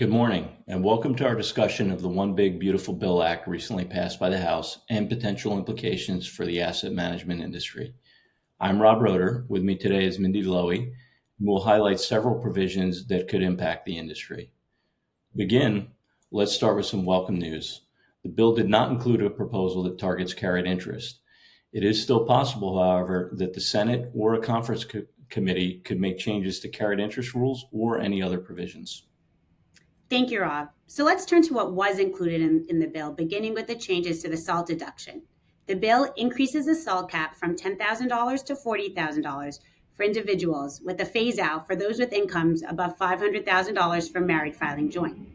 Good morning, and welcome to our discussion of the One Big Beautiful Bill Act recently passed by the House and potential implications for the asset management industry. I'm Rob Roeder. With me today is Mindi Lowy, and we'll highlight several provisions that could impact the industry. To begin, let's start with some welcome news. The bill did not include a proposal that targets carried interest. It is still possible, however, that the Senate or a conference committee could make changes to carried interest rules or any other provisions. Thank you, Rob. So let's turn to what was included in the bill, beginning with the changes to the SALT deduction. The bill increases the SALT cap from $10,000 to $40,000 for individuals, with a phase out for those with incomes above $500,000 from married filing joint.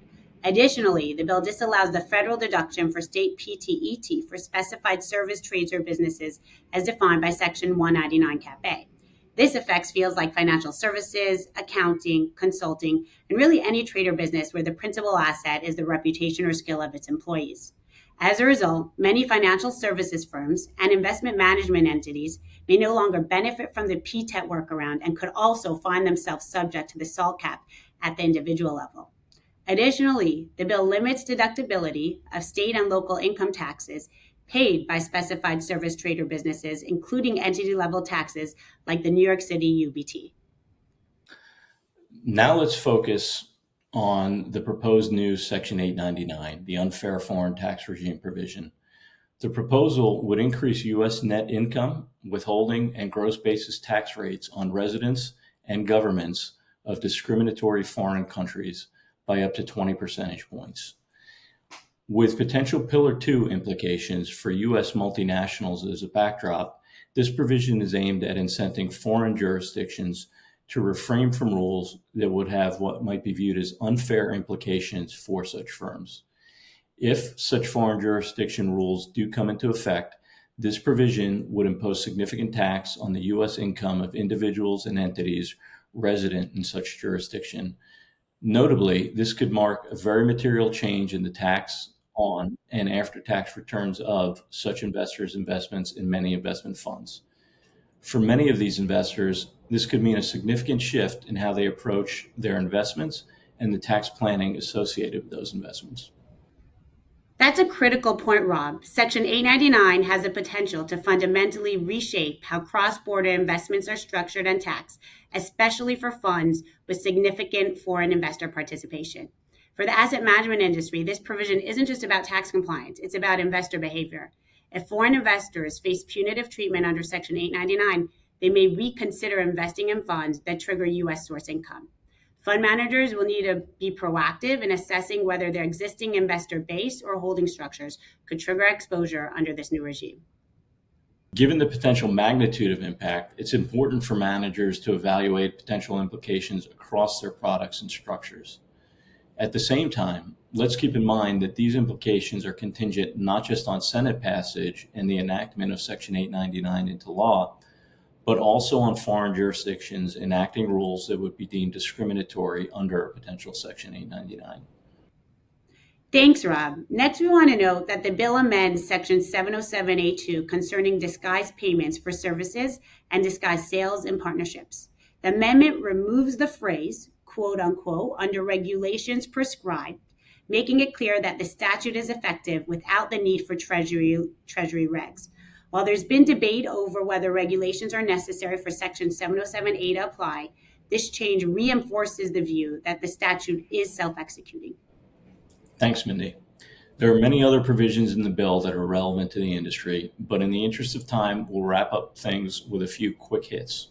Additionally, the bill disallows the federal deduction for state PTET for specified service trades or businesses as defined by Section 199 Cap A. This affects fields like financial services, accounting, consulting, and really any trade or business where the principal asset is the reputation or skill of its employees. As a result, many financial services firms and investment management entities may no longer benefit from the PTET workaround and could also find themselves subject to the SALT cap at the individual level. Additionally, the bill limits deductibility of state and local income taxes paid by specified service trade or businesses, including entity-level taxes like the New York City UBT. Now let's focus on the proposed new Section 899, the unfair foreign tax regime provision. The proposal would increase U.S. net income, withholding, and gross basis tax rates on residents and governments of discriminatory foreign countries by up to 20 percentage points. With potential Pillar 2 implications for U.S. multinationals as a backdrop, this provision is aimed at incenting foreign jurisdictions to refrain from rules that would have what might be viewed as unfair implications for such firms. If such foreign jurisdiction rules do come into effect, this provision would impose significant tax on the U.S. income of individuals and entities resident in such jurisdiction. Notably, this could mark a very material change in the tax on and after-tax returns of such investors' investments in many investment funds. For many of these investors, this could mean a significant shift in how they approach their investments and the tax planning associated with those investments. That's a critical point, Rob. Section 899 has the potential to fundamentally reshape how cross-border investments are structured and taxed, especially for funds with significant foreign investor participation. For the asset management industry, this provision isn't just about tax compliance, it's about investor behavior. If foreign investors face punitive treatment under Section 899, they may reconsider investing in funds that trigger U.S. source income. Fund managers will need to be proactive in assessing whether their existing investor base or holding structures could trigger exposure under this new regime. Given the potential magnitude of impact, it's important for managers to evaluate potential implications across their products and structures. At the same time, let's keep in mind that these implications are contingent not just on Senate passage and the enactment of Section 899 into law, but also on foreign jurisdictions enacting rules that would be deemed discriminatory under a potential Section 899. Thanks, Rob. Next, we want to note that the bill amends Section 707A2 concerning disguised payments for services and disguised sales and partnerships. The amendment removes the phrase, quote unquote, under regulations prescribed, making it clear that the statute is effective without the need for Treasury regs. While there's been debate over whether regulations are necessary for Section 707A to apply, this change reinforces the view that the statute is self-executing. Thanks, Mindi. There are many other provisions in the bill that are relevant to the industry, but in the interest of time, we'll wrap up things with a few quick hits.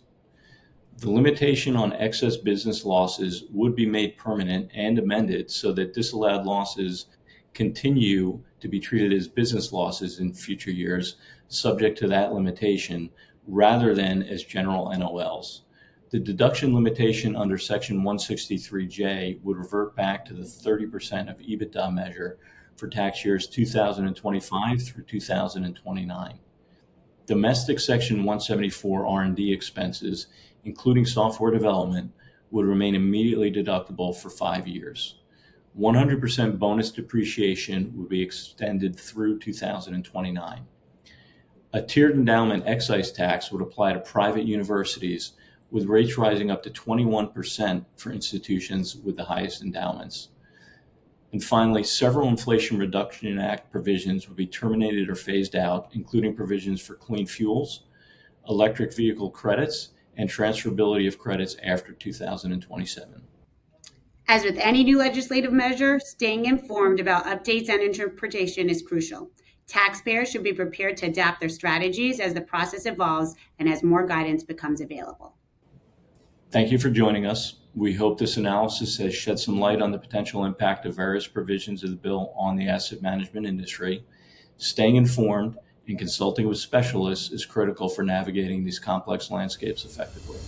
The limitation on excess business losses would be made permanent and amended so that disallowed losses continue to be treated as business losses in future years, subject to that limitation, rather than as general NOLs. The deduction limitation under Section 163J would revert back to the 30% of EBITDA measure for tax years 2025 through 2029. Domestic Section 174 R&D expenses, including software development, would remain immediately deductible for 5 years. 100% bonus depreciation would be extended through 2029. A tiered endowment excise tax would apply to private universities, with rates rising up to 21% for institutions with the highest endowments. And finally, several Inflation Reduction Act provisions will be terminated or phased out, including provisions for clean fuels, electric vehicle credits, and transferability of credits after 2027. As with any new legislative measure, staying informed about updates and interpretation is crucial. Taxpayers should be prepared to adapt their strategies as the process evolves and as more guidance becomes available. Thank you for joining us. We hope this analysis has shed some light on the potential impact of various provisions of the bill on the asset management industry. Staying informed and consulting with specialists is critical for navigating these complex landscapes effectively.